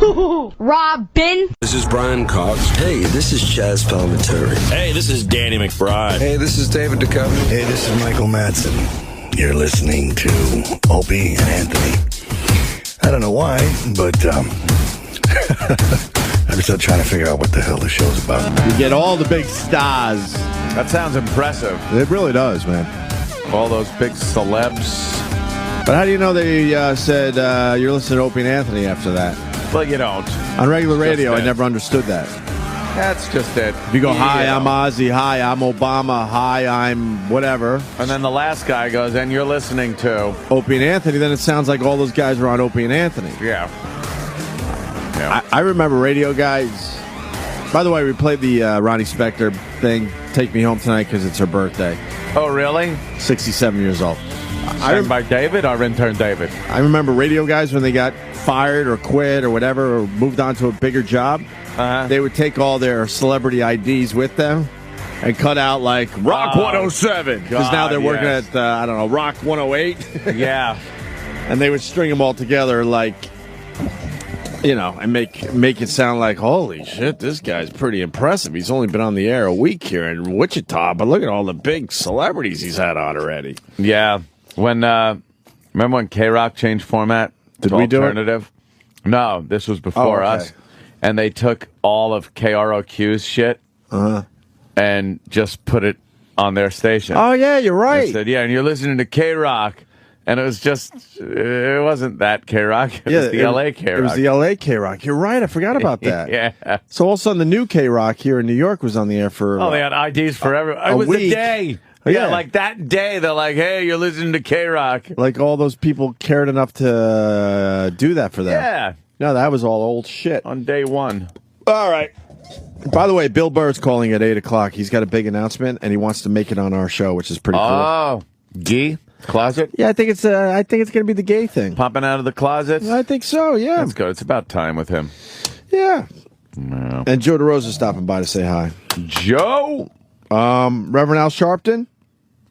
Robin. This is Brian Cox. Hey, this is Chaz Palminteri. Hey, this is Danny McBride. Hey, this is David Duchovny. Hey, this is Michael Madsen. You're listening to Opie and Anthony. I don't know why, but I'm still trying to figure out what the hell the show's about. You get all the big stars. That sounds impressive. It really does, man. All those big celebs. But how do you know they said you're listening to Opie and Anthony after that? Well, you don't. On regular radio, I never understood that. That's just it. If you go, hi, I'm Ozzy, hi, I'm Obama, hi, I'm whatever. And then the last guy goes, and you're listening to Opie and Anthony, then it sounds like all those guys were on Opie and Anthony. Yeah. I remember radio guys. By the way, we played the Ronnie Spector thing, Take Me Home Tonight, because it's her birthday. Oh, really? 67 years old. Sang by David, our intern David. I remember radio guys when they got fired or quit or whatever or moved on to a bigger job. They would take all their celebrity IDs with them and cut out like Rock 107 because now they're working at I don't know, Rock 108. Yeah, and they would string them all together like, you know, and make it sound like, holy shit, this guy's pretty impressive. He's only been on the air a week here in Wichita, but look at all the big celebrities he's had on already. Yeah. When remember when K-Rock changed format? Did we do alternative? No, this was before us. And they took all of KROQ's shit and just put it on their station. Oh, yeah, you're right. They said, yeah, and you're listening to K-Rock. And it was just, it wasn't that K-Rock. It was the L.A. K-Rock. It was the L.A. K-Rock. You're right. I forgot about that. Yeah. So all of a sudden, the new K-Rock here in New York was on the air for they had IDs for everyone. It was week. the day. Yeah, like that day, they're like, hey, you're listening to K-Rock. Like all those people cared enough to do that for them. Yeah. No, that was all old shit. On day one. All right. By the way, Bill Burr's calling at 8 o'clock. He's got a big announcement, and he wants to make it on our show, which is pretty cool. Oh, gay closet? Yeah, I think it's going to be the gay thing. Popping out of the closet? I think so, yeah. That's good. It's about time with him. Yeah. No. And Joe DeRosa's stopping by to say hi. Joe? Reverend Al Sharpton?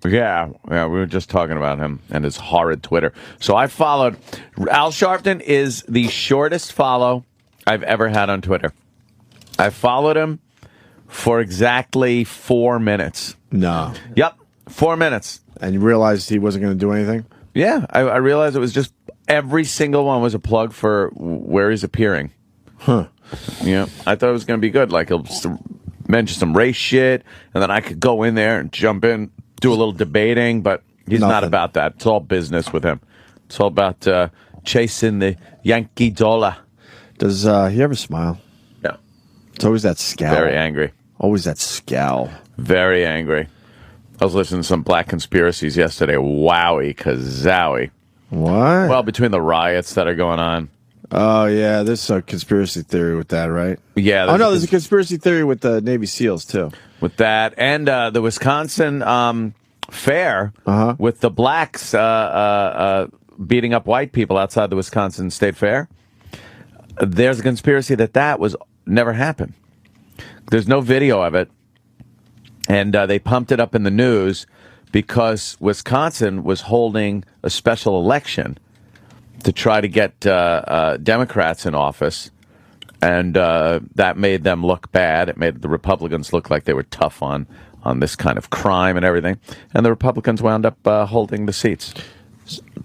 Yeah, we were just talking about him and his horrid Twitter. So I followed. Al Sharpton is the shortest follow I've ever had on Twitter. I followed him for exactly 4 minutes. No. Yep, 4 minutes. And you realized he wasn't going to do anything? Yeah, I realized it was just every single one was a plug for where he's appearing. Huh. Yeah, I thought it was going to be good. Like, he'll mention some race shit, and then I could go in there and jump in, do a little debating, but he's not about that. It's all business with him. It's all about chasing the Yankee dollar. Does he ever smile? No. It's always that scowl. Very angry. Always that scowl. Very angry. I was listening to some Black Conspiracies yesterday. Wowie kazowie. What? Well, between the riots that are going on. Oh, yeah, there's a conspiracy theory with that, right? Yeah. There's a conspiracy theory with the Navy SEALs, too. With that, and the Wisconsin fair with the blacks beating up white people outside the Wisconsin State Fair. There's a conspiracy that was never happened. There's no video of it, and they pumped it up in the news because Wisconsin was holding a special election to try to get Democrats in office. And that made them look bad. It made the Republicans look like they were tough on this kind of crime and everything. And the Republicans wound up holding the seats.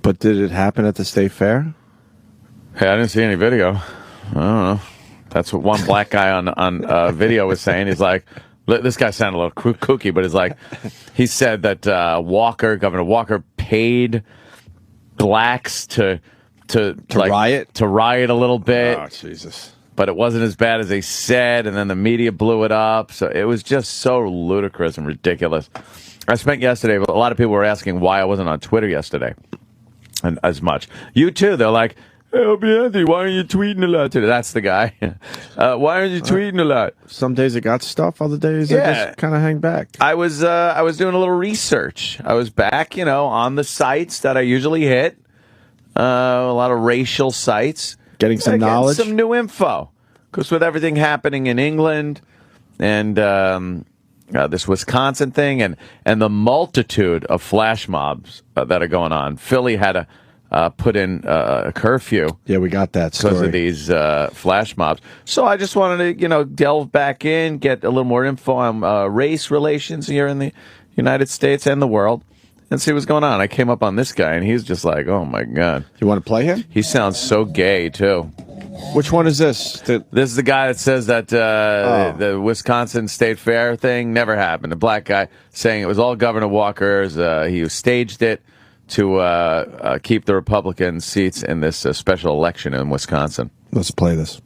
But did it happen at the state fair? Hey, I didn't see any video. I don't know. That's what one black guy on video was saying. He's like, this guy sounded a little kooky, but he's like, he said that Governor Walker paid blacks to riot a little bit. Oh, Jesus. But it wasn't as bad as they said, and then the media blew it up. So it was just so ludicrous and ridiculous. I spent yesterday, a lot of people were asking why I wasn't on Twitter yesterday and as much. You too. They're like, hey, Opie Anthony, why aren't you tweeting a lot today? That's the guy. Why aren't you tweeting a lot? Some days I got stuff, other days I just kind of hang back. I was doing a little research. I was back, on the sites that I usually hit, a lot of racial sites. Getting some knowledge? Some new info. Because with everything happening in England and this Wisconsin thing and the multitude of flash mobs that are going on, Philly had put in a curfew. Yeah, we got that story. Because of these flash mobs. So I just wanted to, delve back in, get a little more info on race relations here in the United States and the world, and see what's going on. I came up on this guy, and he's just like, oh, my God. You want to play him? He sounds so gay, too. Which one is this? This is the guy that says that the Wisconsin State Fair thing never happened. A black guy saying it was all Governor Walker's. He staged it to keep the Republican seats in this special election in Wisconsin. Let's play this.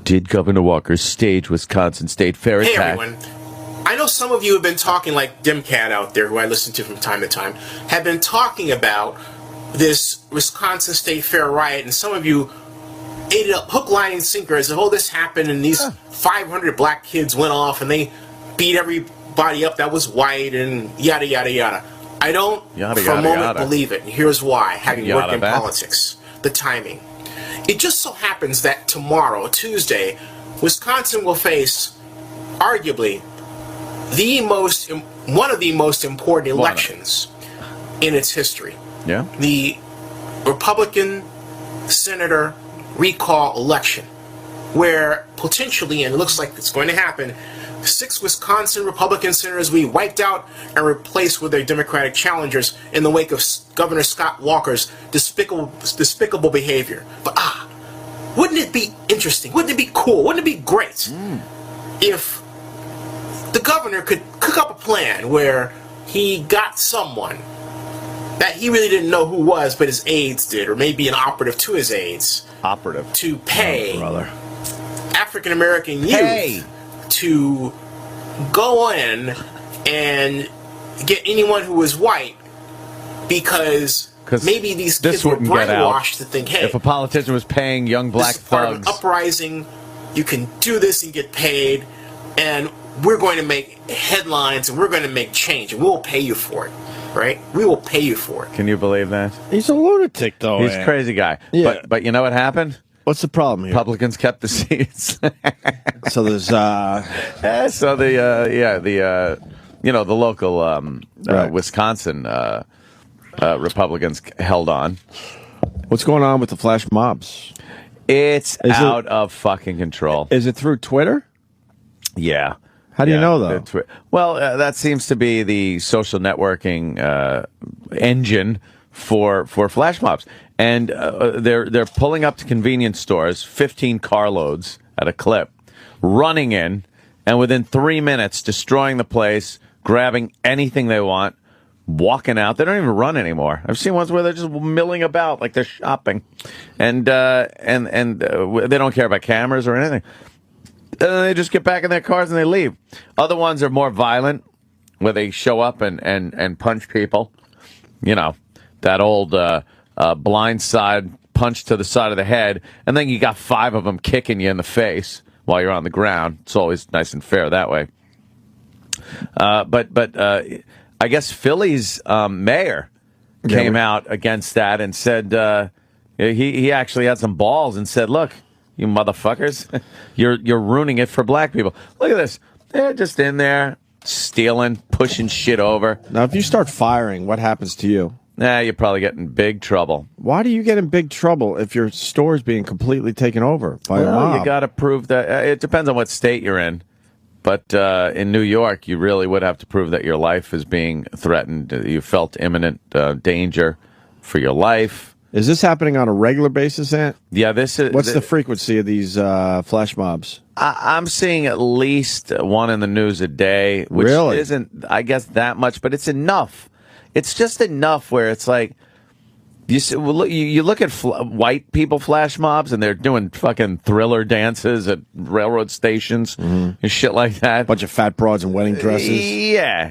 Did Governor Walker stage Wisconsin State Fair attack? Hey, everyone. I know some of you have been talking, like Dimcat out there, who I listen to from time to time, have been talking about this Wisconsin State Fair riot, and some of you ate it up hook, line, and sinker as if, this happened, and these 500 black kids went off, and they beat everybody up that was white, and yada, yada, yada. I don't, for a moment, believe it, and here's why, having worked in politics. The timing. It just so happens that tomorrow, Tuesday, Wisconsin will face, arguably, one of the most important elections in its history. Yeah. The Republican senator recall election, where potentially, and it looks like it's going to happen, 6 Wisconsin Republican senators will be wiped out and replaced with their Democratic challengers in the wake of Governor Scott Walker's despicable behavior. But wouldn't it be interesting? Wouldn't it be cool? Wouldn't it be great if the governor could cook up a plan where he got someone that he really didn't know who was, but his aides did, or maybe an operative to his aides, to pay African American youth to go in and get anyone who was white, because maybe these kids were brainwashed to think, hey, if a politician was paying young black this is part of thugs, an uprising, you can do this and get paid, and we're going to make headlines and we're going to make change, and we'll pay you for it. Right? We will pay you for it. Can you believe that? He's a lunatic, though. He's a crazy guy. Yeah. But you know what happened? What's the problem here? Republicans kept the seats. So there's the local Wisconsin Republicans held on. What's going on with the flash mobs? It's out of fucking control. Is it through Twitter? Yeah. How do you know, though? Well, that seems to be the social networking engine for flash mobs. And they're pulling up to convenience stores, 15 carloads at a clip, running in, and within 3 minutes, destroying the place, grabbing anything they want, walking out. They don't even run anymore. I've seen ones where they're just milling about like they're shopping, and they don't care about cameras or anything. They just get back in their cars and they leave. Other ones are more violent, where they show up and punch people. You know, that old blind side punch to the side of the head, and then you got 5 of them kicking you in the face while you're on the ground. It's always nice and fair that way. But I guess Philly's mayor came out against that and said he actually had some balls and said, look, you motherfuckers, you're ruining it for black people. Look at this. They're just in there stealing, pushing shit over. Now, if you start firing, what happens to you? You probably get in big trouble. Why do you get in big trouble if your store's being completely taken over by a mob? You got to prove that. It depends on what state you're in. But in New York, you really would have to prove that your life is being threatened. You felt imminent danger for your life. Is this happening on a regular basis, Ant? Yeah, this is. What's the frequency of these flash mobs? I'm seeing at least one in the news a day, which isn't, I guess, that much, but it's enough. It's just enough where it's like, you look at white people flash mobs, and they're doing fucking Thriller dances at railroad stations and shit like that. Bunch of fat broads in wedding dresses. Yeah,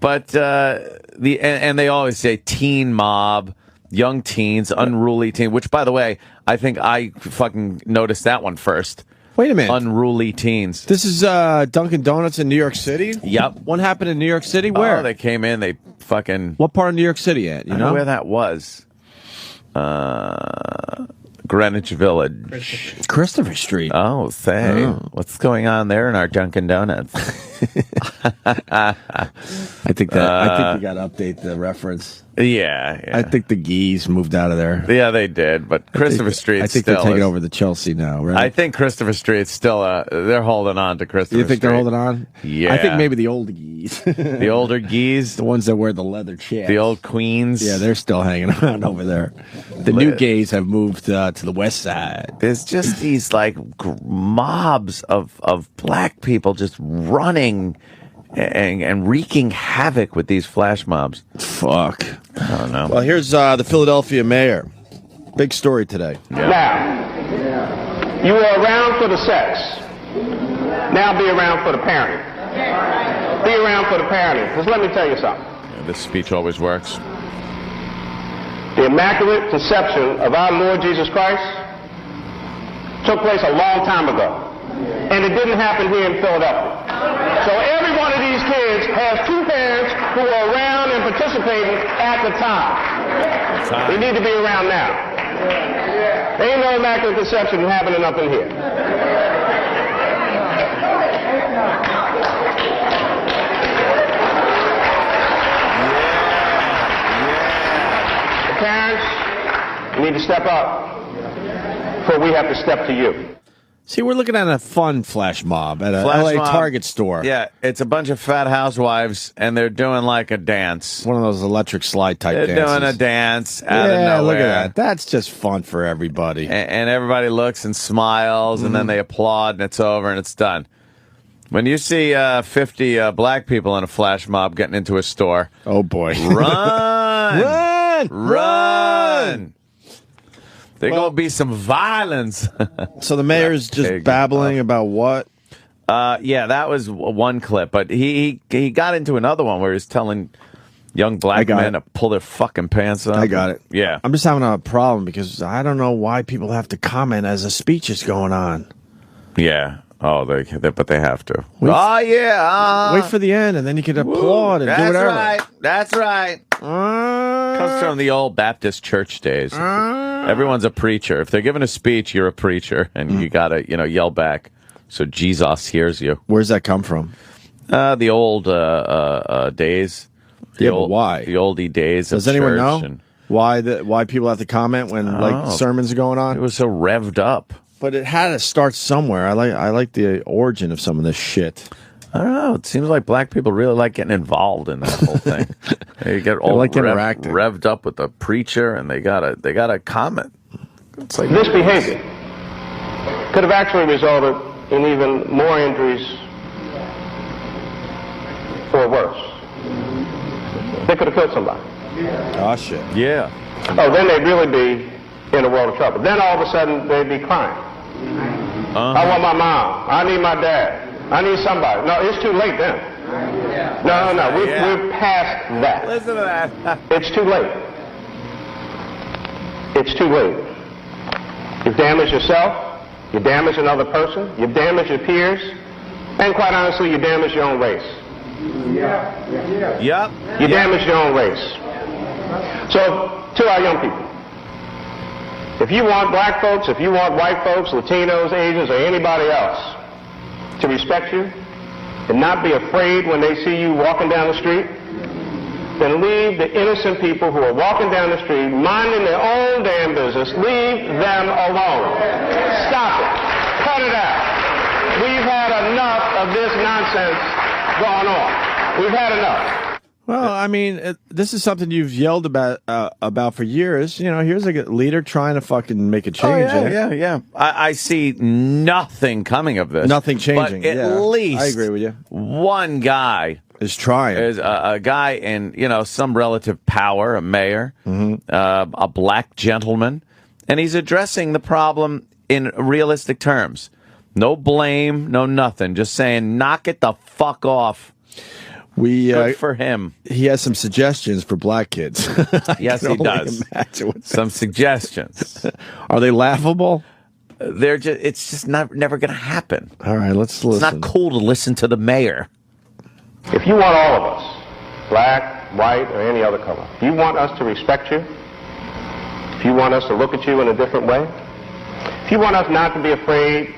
but and they always say teen mob. Young teens, unruly teen, which, by the way, I think I fucking noticed that one first. Wait a minute. Unruly teens. This is Dunkin' Donuts in New York City? Yep. What happened in New York City? Where? Oh, they came in, they fucking... What part of New York City at? You know where that was. Greenwich Village. Christopher Street. Oh, say. What's going on there in our Dunkin' Donuts? I think we got to update the reference. Yeah. I think the geese moved out of there. Yeah, they did, but Christopher Street. I think they're taking over the Chelsea now, right? I think Christopher Street's still. They're holding on to Christopher. You think Street. they're holding on? Yeah. I think maybe the old geese, the older geese, the ones that wear the leather chaps, the old queens. Yeah, they're still hanging around over there. The new gays have moved to the west side. There's just these like mobs of black people just running and wreaking havoc with these flash mobs. Fuck. I don't know. Well, here's the Philadelphia mayor. Big story today. Yeah. Now, you were around for the sex. Now be around for the parenting. Be around for the parenting. Because let me tell you something. Yeah, this speech always works. The Immaculate Conception of our Lord Jesus Christ took place a long time ago. And it didn't happen here in Philadelphia. So every one of these kids has two parents who were around and participating at the time. They need to be around now. There ain't no Immaculate Conception happening up in here. The parents need to step up before we have to step to you. See, we're looking at a fun flash mob at a LA Target store. Yeah, it's a bunch of fat housewives, and they're doing like a dance. One of those electric slide type dances. They're doing a dance out of nowhere. Yeah, look at that. That's just fun for everybody. And everybody looks and smiles, and then they applaud, and it's over, and it's done. When you see 50 black people in a flash mob getting into a store, oh boy, run, run! There's going to be some violence. So the mayor's just babbling about what? Yeah, that was one clip. But he got into another one where he's telling young black men to pull their fucking pants up. I got it. Yeah. I'm just having a problem because I don't know why people have to comment as a speech is going on. Yeah. Oh, but they have to. Wait for the end, and then you can applaud and do whatever. That's right. Comes from the old Baptist church days. Everyone's a preacher. If they're giving a speech, you're a preacher, and you gotta, yell back so Jesus hears you. Where's that come from? The old days. Why? The oldie days. Does anyone know why people have to comment when sermons are going on? It was so revved up. But it had to start somewhere. I like the origin of some of this shit. I don't know. It seems like black people really like getting involved in that whole thing. They get all interacting, revved up with the preacher, and they gotta comment. It's like this behavior could have actually resulted in even more injuries or worse. They could have killed somebody. Oh shit. Yeah. Oh, then they'd really be in a world of trouble. Then all of a sudden they'd be crying. I want my mom. I need my dad. I need somebody. No, it's too late then. No. We're past that. Listen to that. It's too late. It's too late. You've damaged yourself. You've damaged another person. You've damaged your peers. And quite honestly, you damaged your own race. Yep. You damaged your own race. So, to our young people, if you want black folks, if you want white folks, Latinos, Asians, or anybody else to respect you and not be afraid when they see you walking down the street, then leave the innocent people who are walking down the street, minding their own damn business, leave them alone. Stop it. Cut it out. We've had enough of this nonsense going on. We've had enough. Well, I mean, this is something you've yelled about for years. Here's a leader trying to fucking make a change. Yeah. I see nothing coming of this. Nothing changing. But at least I agree with you. One guy is trying. Is a guy in some relative power, a mayor, a black gentleman, and he's addressing the problem in realistic terms. No blame, no nothing. Just saying, knock it the fuck off. Good for him. He has some suggestions for black kids. Yes, he does. Some suggestions. Are they laughable? It's just never going to happen. All right, let's listen. It's not cool to listen to the mayor. If you want all of us, black, white, or any other color, if you want us to respect you, if you want us to look at you in a different way, if you want us not to be afraid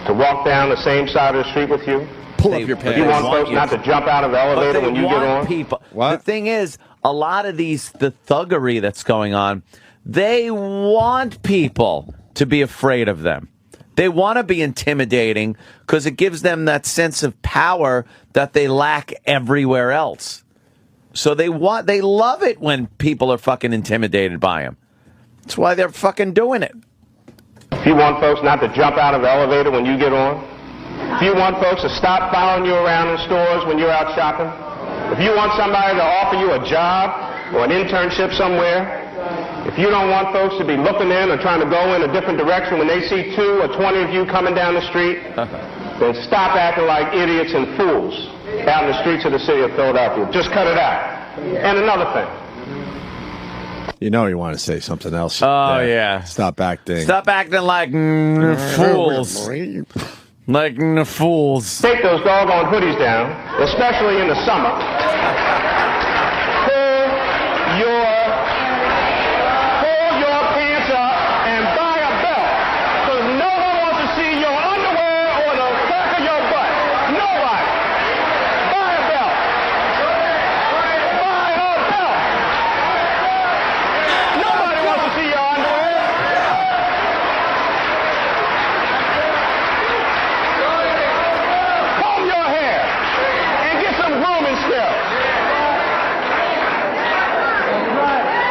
to walk down the same side of the street with you, Pull up your pants. You want folks not to jump out of the elevator when you get on? People. What? The thing is, a lot of the thuggery that's going on, they want people to be afraid of them. They want to be intimidating because it gives them that sense of power that they lack everywhere else. So they love it when people are fucking intimidated by them. That's why they're fucking doing it. If you want folks not to jump out of the elevator when you get on, if you want folks to stop following you around in stores when you're out shopping, if you want somebody to offer you a job or an internship somewhere, if you don't want folks to be looking in or trying to go in a different direction when they see 2 or 20 of you coming down the street, then stop acting like idiots and fools out in the streets of the city of Philadelphia. Just cut it out. And another thing. You know you want to say something else. Oh, yeah. Stop acting. Stop acting like fools. Like fools. Take those doggone hoodies down, especially in the summer. Pull your pants up and buy a belt. Because no one wants to see your underwear or the back of your butt. Nobody. Buy a belt. Buy a belt. Nobody wants to see your underwear. Comb your hair and get some grooming skills.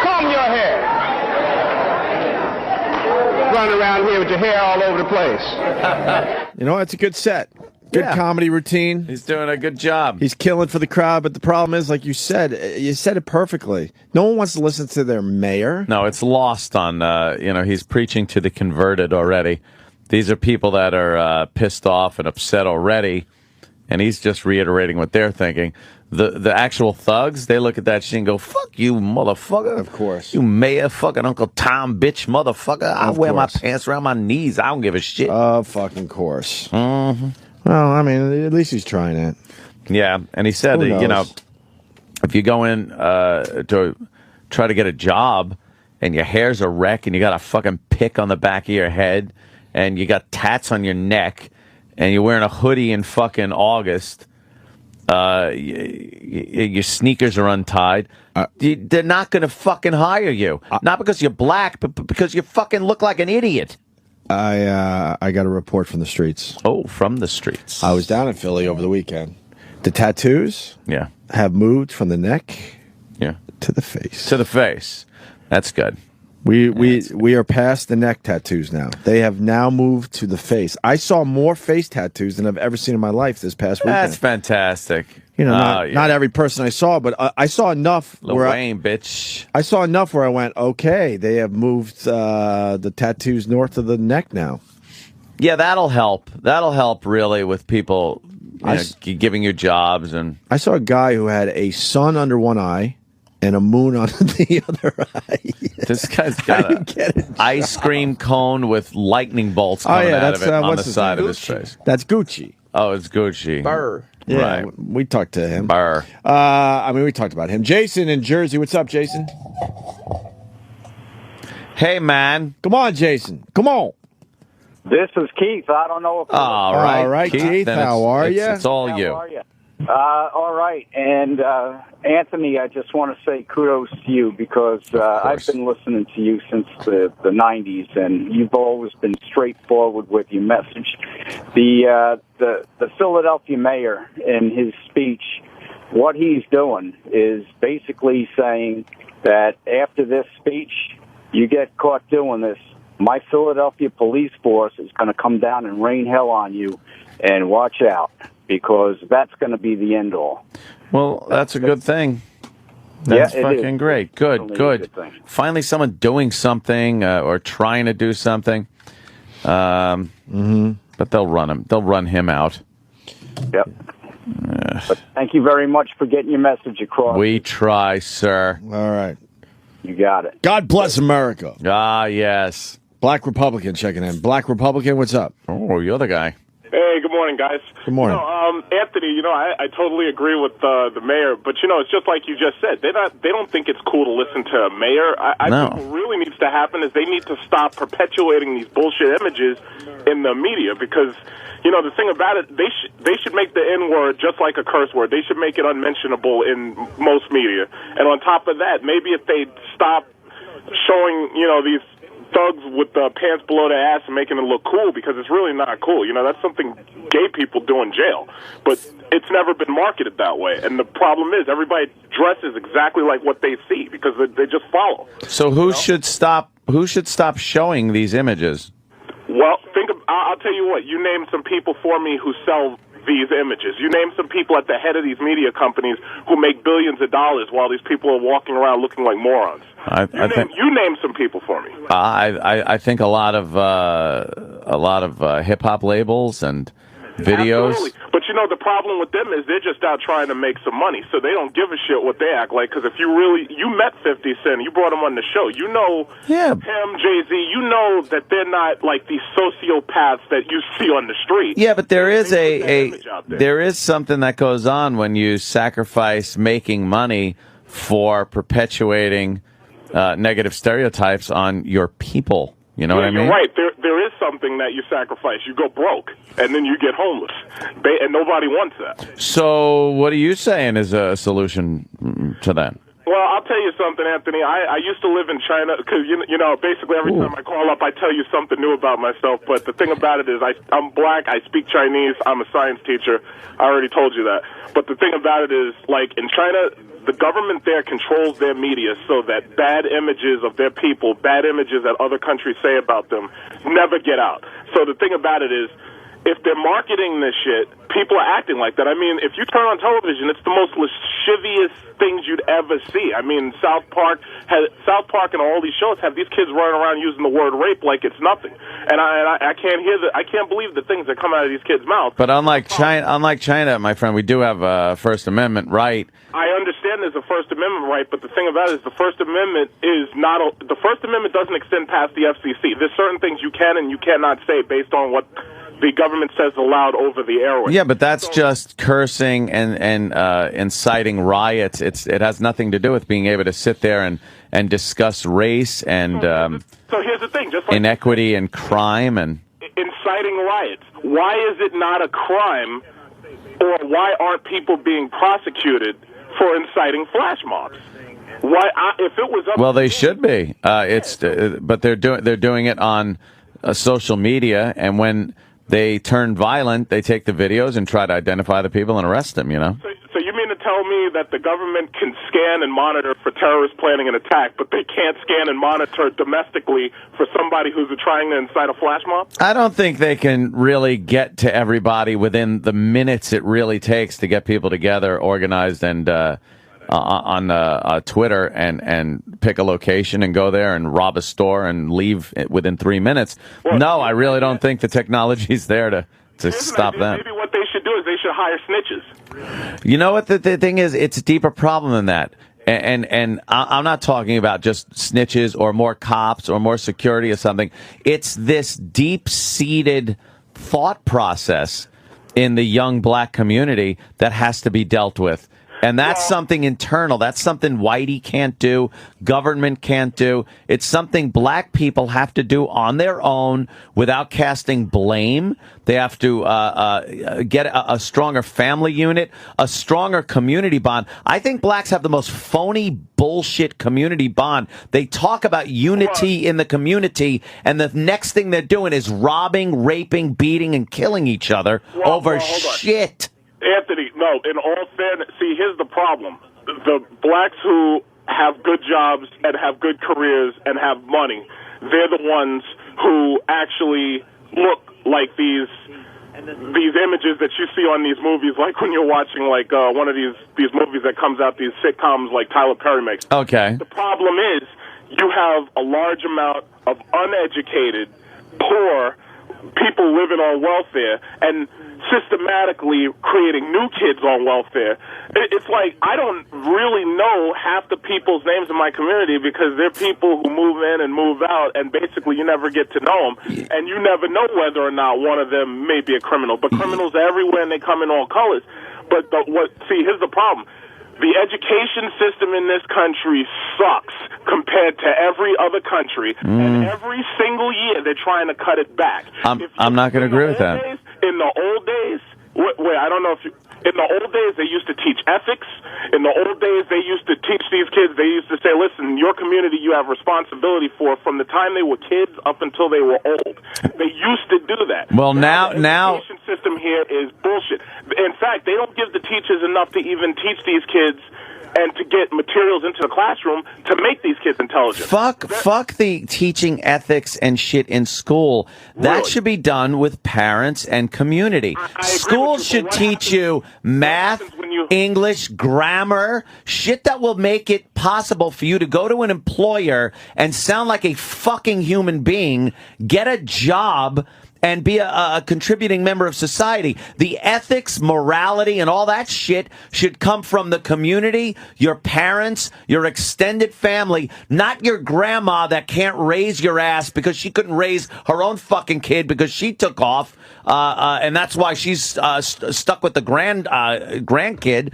Comb your hair. Running around here with your hair all over the place. You know, it's a good set. Good comedy routine. He's doing a good job. He's killing for the crowd, but the problem is, like you said it perfectly. No one wants to listen to their mayor. No, it's lost on, he's preaching to the converted already. These are people that are pissed off and upset already, and he's just reiterating what they're thinking. The actual thugs, they look at that shit and go, fuck you, motherfucker. Of course. You mayor, fucking Uncle Tom, bitch, motherfucker. I wear my pants around my knees. I don't give a shit. Of fucking course. Mm-hmm. Well, I mean, at least he's trying it. Yeah, and he said, if you go in to try to get a job and your hair's a wreck and you got a fucking pick on the back of your head and you got tats on your neck and you're wearing a hoodie in fucking August, your sneakers are untied, they're not going to fucking hire you. Not because you're black, but because you fucking look like an idiot. I got a report from the streets. Oh, from the streets. I was down in Philly over the weekend. The tattoos have moved from the neck to the face. To the face. That's good. We are past the neck tattoos now. They have now moved to the face. I saw more face tattoos than I've ever seen in my life this past weekend. That's fantastic. You know, not every person I saw, but I saw enough. Lil Wayne, bitch. I saw enough where I went, okay, they have moved the tattoos north of the neck now. Yeah, that'll help. That'll help really with people giving you jobs. And I saw a guy who had a sun under one eye and a moon on the other eye. This guy's got an ice cream cone with lightning bolts coming out of it on the side of his face. That's Gucci. Oh, it's Gucci. Burr. Yeah, right. We talked to him. Burr. We talked about him. Jason in Jersey. What's up, Jason? Hey, man. Come on, Jason. Come on. This is Keith. I don't know if... All right, Keith. How are you? It's all you. How are you? All right. And Anthony, I just want to say kudos to you because I've been listening to you since the 90s, and you've always been straightforward with your message. The Philadelphia mayor, in his speech, what he's doing is basically saying that after this speech, you get caught doing this, my Philadelphia police force is going to come down and rain hell on you, and watch out, because that's going to be the end all. Well, that's a good thing. That's fucking great. Good. Finally, someone doing something or trying to do something. But they'll run him. They'll run him out. Yep. But thank you very much for getting your message across. We try, sir. All right. You got it. God bless America. Ah, yes. Black Republican checking in. Black Republican, what's up? Oh, you're the guy. Hey, good morning, guys. Good morning. Anthony, I totally agree with the mayor, but it's just like you just said. They don't think it's cool to listen to a mayor. I think what really needs to happen is they need to stop perpetuating these bullshit images in the media because, the thing about it, they should make the N-word just like a curse word. They should make it unmentionable in most media. And on top of that, maybe if they stop showing, these thugs with pants below their ass and making it look cool because it's really not cool. That's something gay people do in jail. But it's never been marketed that way. And the problem is everybody dresses exactly like what they see because they just follow. So who should stop showing these images? Well, I'll tell you what. You name some people for me who sell these images. You name some people at the head of these media companies who make billions of dollars while these people are walking around looking like morons. You name some people for me. I think a lot of hip hop labels and videos. Absolutely. But the problem with them is they're just out trying to make some money, so they don't give a shit what they act like. Because if you met 50 Cent, you brought him on the show, him, Jay-Z, that they're not like these sociopaths that you see on the street. Yeah, but there is something that goes on when you sacrifice making money for perpetuating negative stereotypes on your people. You know what I mean? You're right. There is something that you sacrifice. You go broke, and then you get homeless, and nobody wants that. So what are you saying is a solution to that? Well, I'll tell you something, Anthony. I used to live in China because, basically every time I call up, I tell you something new about myself. But the thing about it is I'm black, I speak Chinese, I'm a science teacher. I already told you that. But the thing about it is, like, in China, the government there controls their media so that bad images of their people, bad images that other countries say about them, never get out. So the thing about it is, if they're marketing this shit, people are acting like that. I mean, if you turn on television, it's the most lascivious things you'd ever see. I mean, South Park and all these shows have these kids running around using the word rape like it's nothing. And I can't believe the things that come out of these kids' mouths. But unlike China, my friend, we do have a First Amendment right. I understand there's a First Amendment right, but the thing about it is the First Amendment the First Amendment doesn't extend past the FCC. There's certain things you can and you cannot say based on what the government says aloud over the airwaves. Yeah, but that's just cursing and inciting riots. It has nothing to do with being able to sit there and discuss race and so here's the thing, just like inequity and crime and inciting riots. Why is it not a crime, or why aren't people being prosecuted for inciting flash mobs? Why, if it was up well, they should be. But they're doing it on social media, and when they turn violent, they take the videos and try to identify the people and arrest them, So you mean to tell me that the government can scan and monitor for terrorists planning an attack, but they can't scan and monitor domestically for somebody who's trying to incite a flash mob? I don't think they can really get to everybody within the minutes it really takes to get people together, organized, and on Twitter and pick a location and go there and rob a store and leave within 3 minutes. Well, no, I really don't think the technology's there to stop that. Maybe what they should do is they should hire snitches. You know what the thing is? It's a deeper problem than that. And I'm not talking about just snitches or more cops or more security or something. It's this deep-seated thought process in the young black community that has to be dealt with. And that's something internal. That's something whitey can't do, government can't do. It's something black people have to do on their own without casting blame. They have to get a stronger family unit, a stronger community bond. I think blacks have the most phony bullshit community bond. They talk about unity in the community, and the next thing they're doing is robbing, raping, beating, and killing each other over shit. Anthony, no, in all fairness, see, here's the problem. The blacks who have good jobs and have good careers and have money, they're the ones who actually look like these images that you see on these movies, like when you're watching like one of these movies that comes out, these sitcoms like Tyler Perry makes. Okay. The problem is you have a large amount of uneducated, poor, people living on welfare and systematically creating new kids on welfare. It's like I don't really know half the people's names in my community because they're people who move in and move out, and basically you never get to know them, and you never know whether or not one of them may be a criminal. But criminals are everywhere, and they come in all colors. But here's the problem. The education system in this country sucks compared to every other country, and every single year they're trying to cut it back. I'm not going to agree with that. In the old days, wait, I don't know if you... In the old days, they used to teach ethics. In the old days, they used to teach these kids, they used to say, listen, your community you have responsibility for from the time they were kids up until they were old. They used to do that. Well, now... The education system here is bullshit. In fact, they don't give the teachers enough to even teach these kids and to get materials into the classroom to make these kids intelligent. Fuck the teaching ethics and shit in school. That Really? should be done with parents and community. I agree Schools with you, should but what teach you math, happens when you- English, grammar, shit that will make it possible for you to go to an employer and sound like a fucking human being, get a job, and be a contributing member of society. The ethics, morality, and all that shit should come from the community, your parents, your extended family, not your grandma that can't raise your ass because she couldn't raise her own fucking kid because she took off, and that's why she's stuck with the grandkid.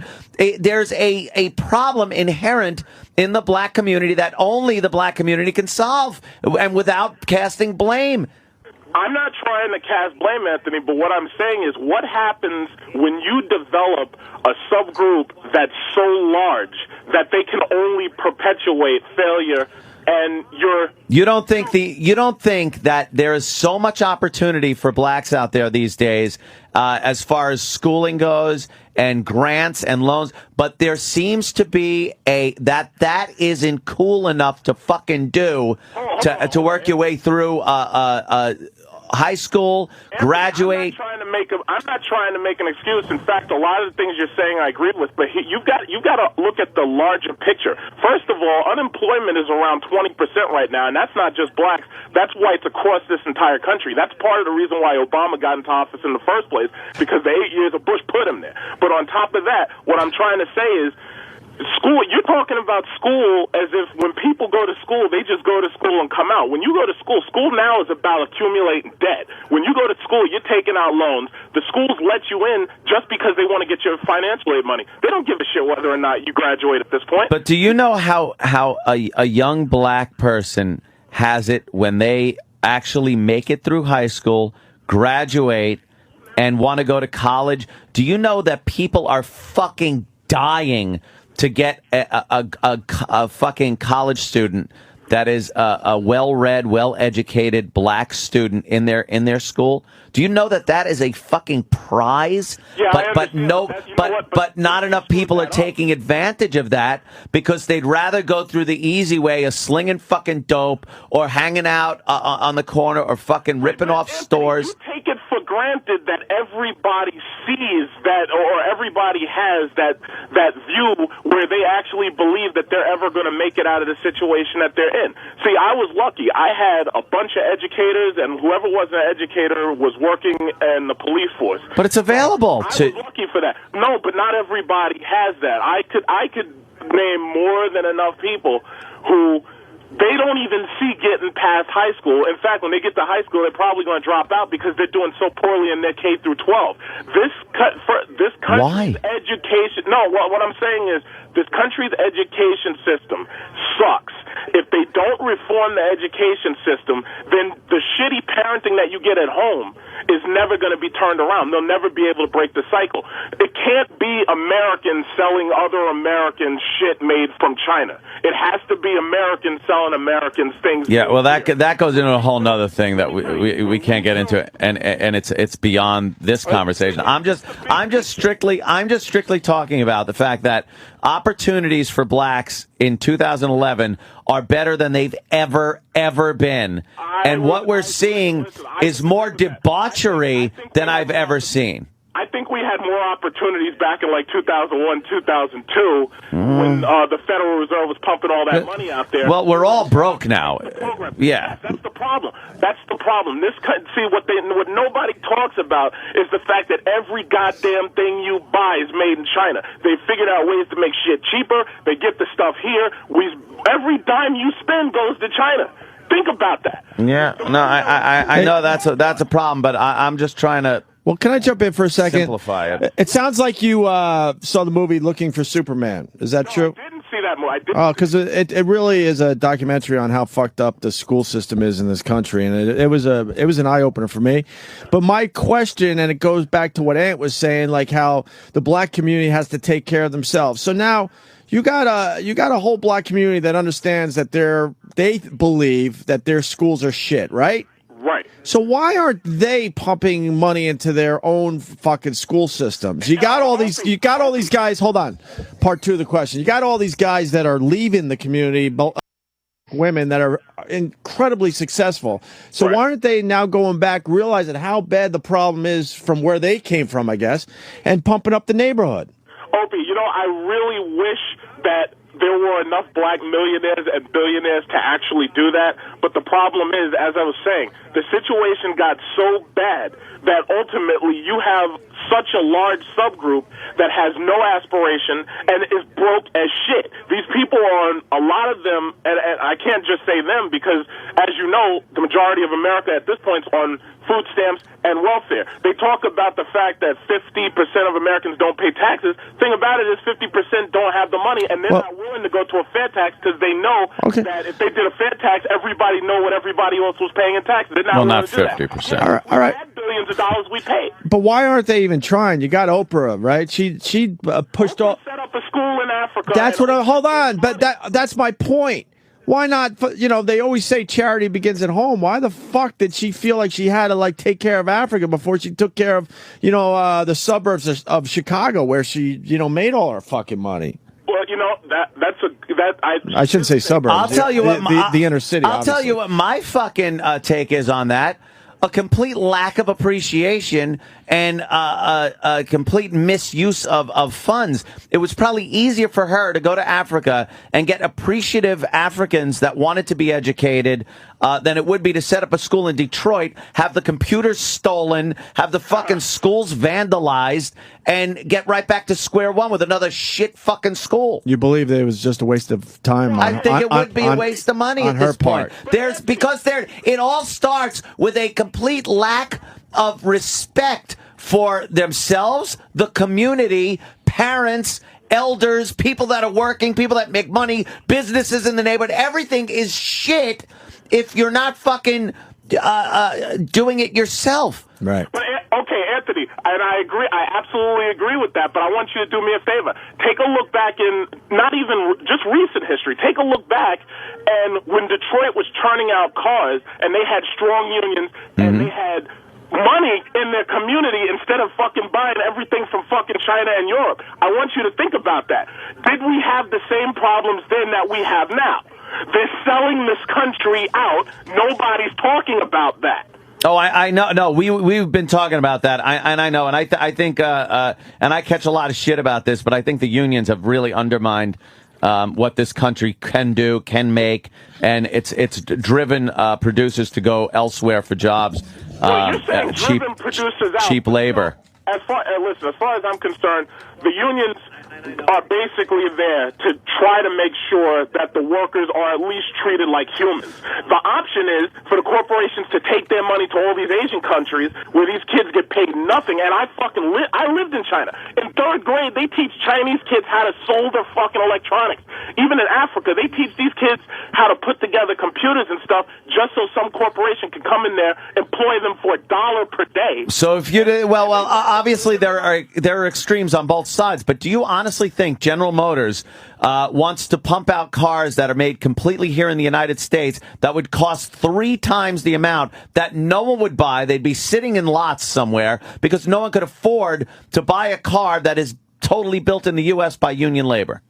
There's a problem inherent in the black community that only the black community can solve, and without casting blame. I'm not trying to cast blame, Anthony, but what I'm saying is what happens when you develop a subgroup that's so large that they can only perpetuate failure and You don't think that there is so much opportunity for blacks out there these days as far as schooling goes and grants and loans, but there seems to be that isn't cool enough to fucking do to work your way through high school, graduate. I'm not trying to make an excuse. In fact, a lot of the things you're saying I agree with, but you've got to look at the larger picture. First of all, unemployment is around 20% right now, and that's not just blacks. That's whites across this entire country. That's part of the reason why Obama got into office in the first place, because the 8 years of Bush put him there. But on top of that, what I'm trying to say is, school, you're talking about school as if when people go to school, they just go to school and come out. When you go to school, school now is about accumulating debt. When you go to school, you're taking out loans. The schools let you in just because they want to get your financial aid money. They don't give a shit whether or not you graduate at this point. But do you know how a young black person has it when they actually make it through high school, graduate, and want to go to college? Do you know that people are fucking dying to get a fucking college student that is a well-read, well-educated black student in their school? Do you know that is a fucking prize? Yeah, but not enough people are taking advantage of that because they'd rather go through the easy way of slinging fucking dope or hanging out on the corner or fucking ripping off stores. You take it for granted that everybody sees that, or everybody has that view where they actually believe that they're ever going to make it out of the situation that they're in. See, I was lucky. I had a bunch of educators, and whoever was an educator was working in the police force. But it's available. I was lucky for that. No, but not everybody has that. I could name more than enough people who they don't even see getting past high school. In fact, when they get to high school, they're probably going to drop out because they're doing so poorly in their K through 12. This country's education. No, what I'm saying is this country's education system sucks. If they don't reform the education system, then the shitty parenting that you get at home is never going to be turned around. They'll never be able to break the cycle. It can't be Americans selling other American shit made from China. It has to be Americans selling Americans things. Yeah, well, that goes into a whole nother thing that we can't get into, and it's beyond this conversation. I'm just strictly talking about the fact that opportunities for blacks in 2011 are better than they've ever been, and what we're seeing is more debauchery than I've ever seen. I think we had more opportunities back in like 2001, 2002 when the Federal Reserve was pumping all that money out there. Well, we're all broke now. Yeah. That's the problem. That's the problem. See, what nobody talks about is the fact that every goddamn thing you buy is made in China. They figured out ways to make shit cheaper. They get the stuff here. Every dime you spend goes to China. Think about that. Yeah. No, I know that's a problem, but I'm just trying to. Well, can I jump in for a second? Simplify it. It sounds like you saw the movie Looking for Superman. Is that true? I didn't see that movie. Oh, because it really is a documentary on how fucked up the school system is in this country, and it was an eye opener for me. But my question, and it goes back to what Ant was saying, like how the black community has to take care of themselves. So now you got a whole black community that understands that they believe that their schools are shit, right? Right. So why aren't they pumping money into their own fucking school systems? You got all these guys. Hold on. Part 2 of the question. You got all these guys that are leaving the community, women that are incredibly successful. So why aren't they now going back, realizing how bad the problem is from where they came from, I guess, and pumping up the neighborhood? Opie, I really wish that there were enough black millionaires and billionaires to actually do that. But the problem is, as I was saying, the situation got so bad that ultimately you have such a large subgroup that has no aspiration and is broke as shit. These people are, a lot of them, and I can't just say them because, as you know, the majority of America at this point is on food stamps and welfare. They talk about the fact that 50% of Americans don't pay taxes. Thing about it is 50% don't have the money, and they're not willing to go to a fair tax because they know that if they did a fair tax, everybody know what everybody else was paying in taxes. They're not willing to do that. 50%. All right. Billions of dollars we pay. But why aren't they even trying? You got Oprah, right? She pushed off. Set up a school in Africa. That's what. Hold on, but that's my point. Why not? They always say charity begins at home. Why the fuck did she feel like she had to take care of Africa before she took care of the suburbs of Chicago where she made all her fucking money? Well, I shouldn't say suburbs. I'll tell you what the inner city. I'll tell you what my fucking take is on that. A complete lack of appreciation and a complete misuse of funds. It was probably easier for her to go to Africa and get appreciative Africans that wanted to be educated than it would be to set up a school in Detroit, have the computers stolen, have the fucking schools vandalized, and get right back to square one with another shit fucking school. You believe that it was just a waste of time? I think it would be a waste of money at this point. It all starts with a complete lack of respect for themselves, the community, parents, elders, people that are working, people that make money, businesses in the neighborhood. Everything is shit if you're not fucking doing it yourself. Right. But, okay, Anthony, and I agree. I absolutely agree with that. But I want you to do me a favor. Take a look back in not even just recent history. Take a look back, and when Detroit was churning out cars, and they had strong unions, and they had money in their community instead of fucking buying everything from fucking China and Europe. I want you to think about that. Did we have the same problems then that we have now? They're selling this country out. Nobody's talking about that. Oh, I know. No, we've been talking about that. I know, and I think, and I catch a lot of shit about this, but I think the unions have really undermined what this country can do, can make, and it's driven producers to go elsewhere for jobs. Cheap labor. As far as I'm concerned, the unions are basically there to try to make sure that the workers are at least treated like humans. The option is for the corporations to take their money to all these Asian countries where these kids get paid nothing. And I lived in China. In 3rd grade, they teach Chinese kids how to solder fucking electronics. Even in Africa, they teach these kids how to put together computers and stuff just so some corporation can come in there, employ them for $1 per day. So if you obviously there are extremes on both sides, but do you honestly think General Motors wants to pump out cars that are made completely here in the United States that would cost 3 times the amount that no one would buy? They'd be sitting in lots somewhere because no one could afford to buy a car that is totally built in the U.S. by union labor.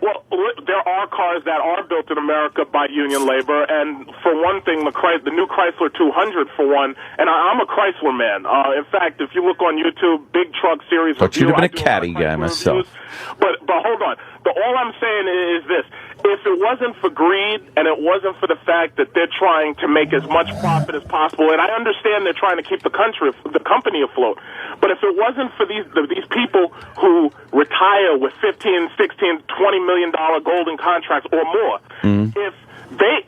Well, there are cars that are built in America by union labor, and for one thing, the new Chrysler 200 for one, and I'm a Chrysler man. In fact, if you look on YouTube, Big Truck Series But review, you'd have been I a do caddy lot of guy Chrysler myself. reviews. But hold on. All I'm saying is this. If it wasn't for greed and it wasn't for the fact that they're trying to make as much profit as possible, and I understand they're trying to keep the company afloat, but if it wasn't for these people who retire with $15, $16, $20 million golden contracts or more, if they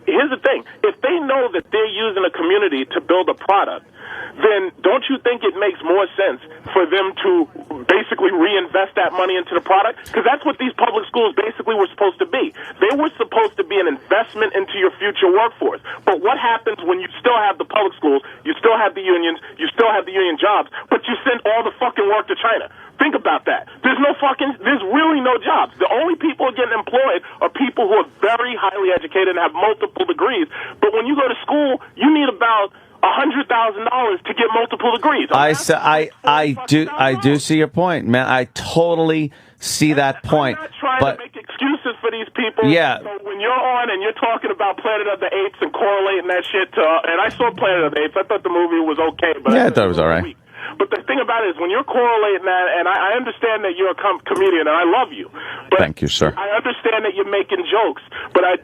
here's the thing, if they know that they're using a community to build a product, then don't you think it makes more sense for them to basically reinvest that money into the product? Because that's what these public schools basically were supposed to be. They were supposed to be an investment into your future workforce. But what happens when you still have the public schools, you still have the unions, you still have the union jobs, but you send all the fucking work to China? Think about that. There's really no jobs. The only people who are getting employed are people who are very highly educated and have multiple degrees. But when you go to school, you need about $100,000 to get multiple degrees. I do see your point, man. I totally see that point. I'm not trying to make excuses for these people. Yeah. So when you're on and you're talking about Planet of the Apes and correlating that shit to, and I saw Planet of the Apes, I thought the movie was okay, but I thought it was all right. Weak. But the thing about it is, when you're correlating that, and I understand that you're a comedian, and I love you. But thank you, sir. I understand that you're making jokes, but I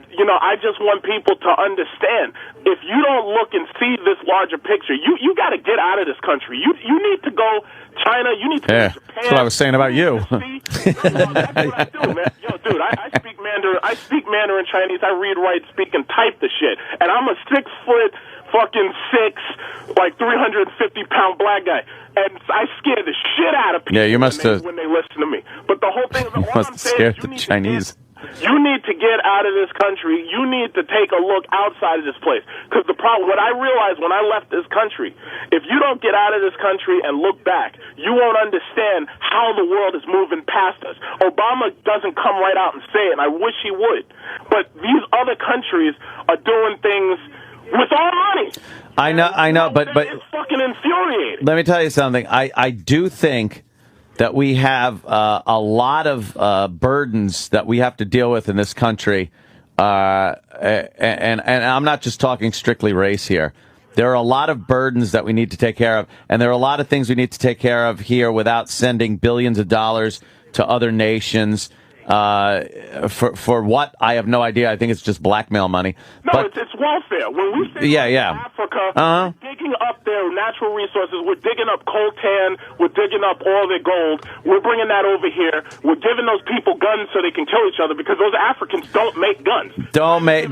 just want people to understand. If you don't look and see this larger picture, you got to get out of this country. You need to go China. You need to go Japan. That's what I was saying about you. That's what I do, man. Yo, dude, I speak Mandarin. I speak Mandarin Chinese. I read, write, speak, and type the shit. And I'm a 6 foot. Fucking 350-pound black guy, and I scare the shit out of people. Yeah, you must when they listen to me. But the whole thing is, all I'm saying is, the Chinese. You need to get out of this country. You need to take a look outside of this place. Because the problem, what I realized when I left this country, if you don't get out of this country and look back, you won't understand how the world is moving past us. Obama doesn't come right out and say it, and I wish he would. But these other countries are doing things with our money. I know, but it's fucking infuriating. Let me tell you something. I do think that we have a lot of burdens that we have to deal with in this country, and I'm not just talking strictly race here. There are a lot of burdens that we need to take care of, and there are a lot of things we need to take care of here without sending billions of dollars to other nations. For what? I have no idea. I think it's just blackmail money. No, but, it's welfare. When we say Africa, we're digging up their natural resources. We're digging up coltan. We're digging up all their gold. We're bringing that over here. We're giving those people guns so they can kill each other because those Africans don't make guns. Wait.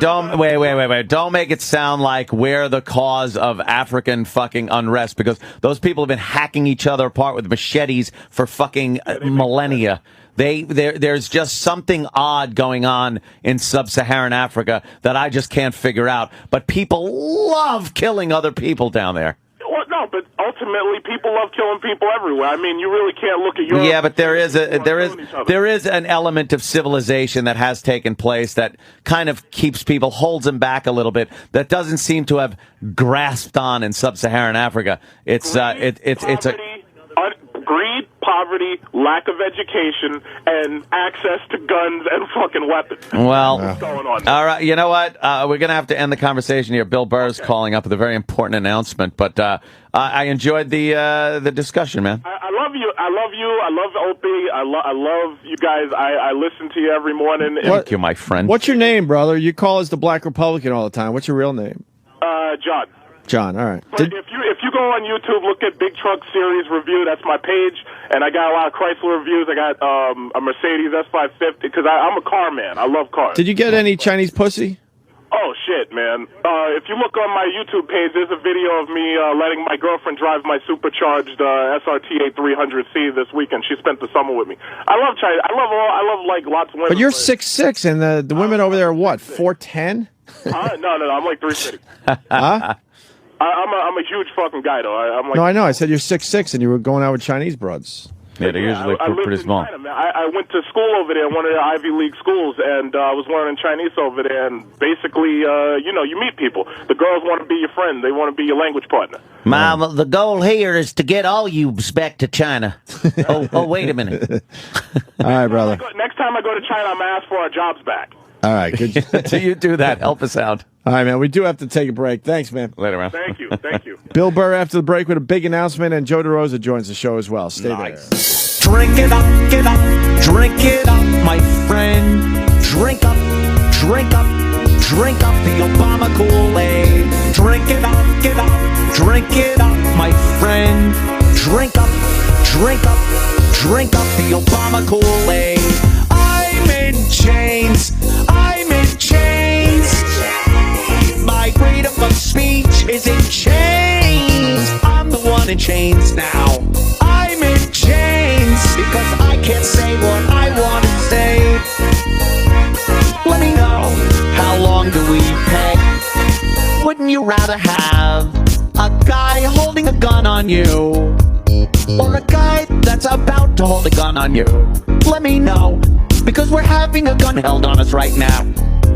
Don't make it sound like we're the cause of African fucking unrest because those people have been hacking each other apart with machetes for fucking millennia. There's just something odd going on in sub-Saharan Africa that I just can't figure out. But people love killing other people down there. Well, no, but ultimately, people love killing people everywhere. I mean, you really can't look at Europe. Yeah, but there is an element of civilization that has taken place that kind of keeps people, holds them back a little bit. That doesn't seem to have grasped on in sub-Saharan Africa. Greed, poverty, lack of education, and access to guns and fucking weapons. Well, what's going on? All right, you know what? We're going to have to end the conversation here. Bill Burr's calling up with a very important announcement, but I enjoyed the discussion, man. I love you. I love you. I love Opie. I love you guys. I listen to you every morning. Thank you, my friend. What's your name, brother? You call us the Black Republican all the time. What's your real name? John. John, all right. But if you go on YouTube, look at Big Truck Series Review. That's my page, and I got a lot of Chrysler reviews. I got a Mercedes S550 because I'm a car man. I love cars. Did you get any Chinese pussy? Oh shit, man! If you look on my YouTube page, there's a video of me letting my girlfriend drive my supercharged SRT 8300C this weekend. She spent the summer with me. I love China. I love like lots of women. But you're 6'6", and the women over there are what, 4'10"? No, I'm like 350. Huh? I'm a huge fucking guy though. I'm like, no, I know. I said you're 6'6", and you were going out with Chinese broads. Yeah, they're usually I lived pretty in small. China, man. I went to school over there, one of the Ivy League schools, and I was learning Chinese over there. And basically, you meet people. The girls want to be your friend. They want to be your language partner. Mom, the goal here is to get all yous back to China. Oh, wait a minute. All right, brother. Next time I go to China, I'm going to ask for our jobs back. All right, good. So you do that. Help us out. All right, man. We do have to take a break. Thanks, man. Later, man. Thank you. Bill Burr after the break with a big announcement, and Joe DeRosa joins the show as well. Stay there. Drink it up, drink it up, my friend. Drink up, drink up, drink up the Obama Kool-Aid. Drink it up, drink it up, my friend. Drink up, drink up, drink up the Obama Kool-Aid. I'm in chains, I'm in chains. My freedom of speech is in chains. I'm the one in chains now. I'm in chains because I can't say what I want to say. Let me know, how long do we pay? Wouldn't you rather have a guy holding a gun on you, or a guy that's about to hold a gun on you? Let me know, because we're having a gun held on us right now.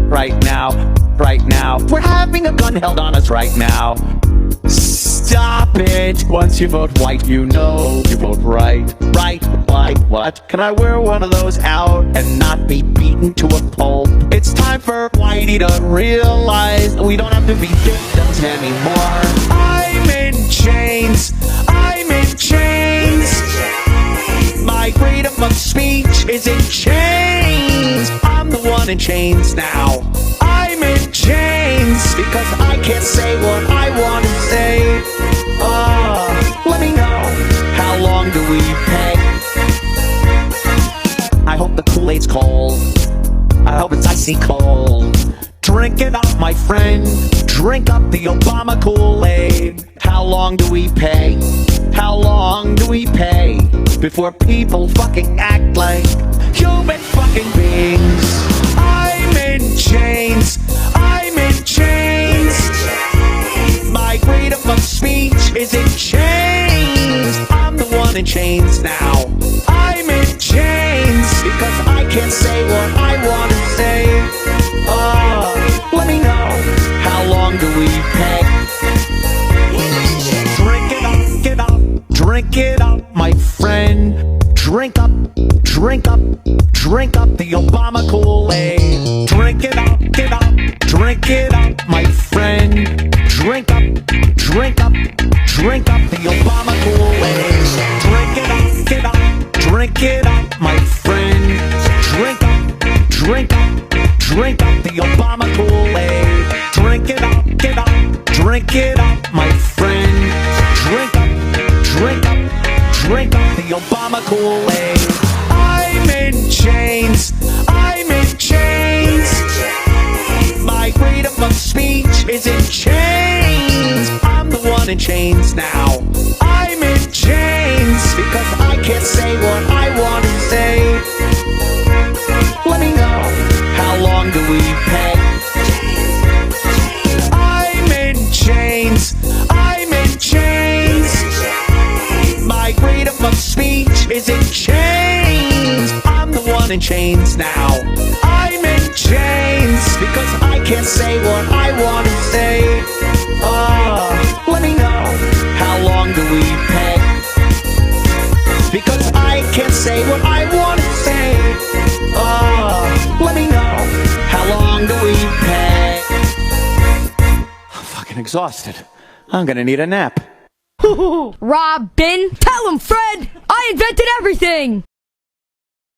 Right now, right now. We're having a gun held on us right now. Stop it. Once you vote white, you know you vote right. Right, like what? Can I wear one of those out and not be beaten to a pulp? It's time for Whitey to realize we don't have to be victims anymore. I'm in chains. I'm in chains. My freedom of speech is in chains. I'm the one in chains now. I'm in chains because I can't say what I want to say. Let me know, how long do we pay? I hope the Kool-Aid's cold. I hope it's icy cold. Drink it up, my friend. Drink up the Obama Kool-Aid. How long do we pay? How long do we pay before people fucking act like human fucking beings? I'm in chains. I'm in chains. My freedom of speech is in chains. I'm the one in chains now. I'm in chains because I can't say what I want to say. Let me know, how long do we pay? Drink it up, get up, drink it up, my friend. Drink up, drink up, drink up the Obama Kool-Aid. Drink it up, get up, drink it up, my friend. Drink up, drink up, drink up the Obama Kool-Aid. Drink it up, get up, drink it up, my friend. Drink up, drink up, drink up the Obama Kool-Aid. Drink it up, get up, drink it up, my friend. Drink up, drink up, drink up the Obama Kool-Aid. I'm in chains, I'm in chains. My freedom of speech is in chains. I'm the one in chains now. I'm in chains because I can't say what I want to say. Let me know, how long do we pay? I'm in chains, I'm in chains. My freedom of speech is in chains. I'm the one in chains now. I'm in chains because I can't say what I want to say. Let me know, how long do we pay? Because I can't say what I want to say. Let me know, how long do we pay? I'm fucking exhausted. I'm gonna need a nap. Robin, tell him, Fred! I invented everything!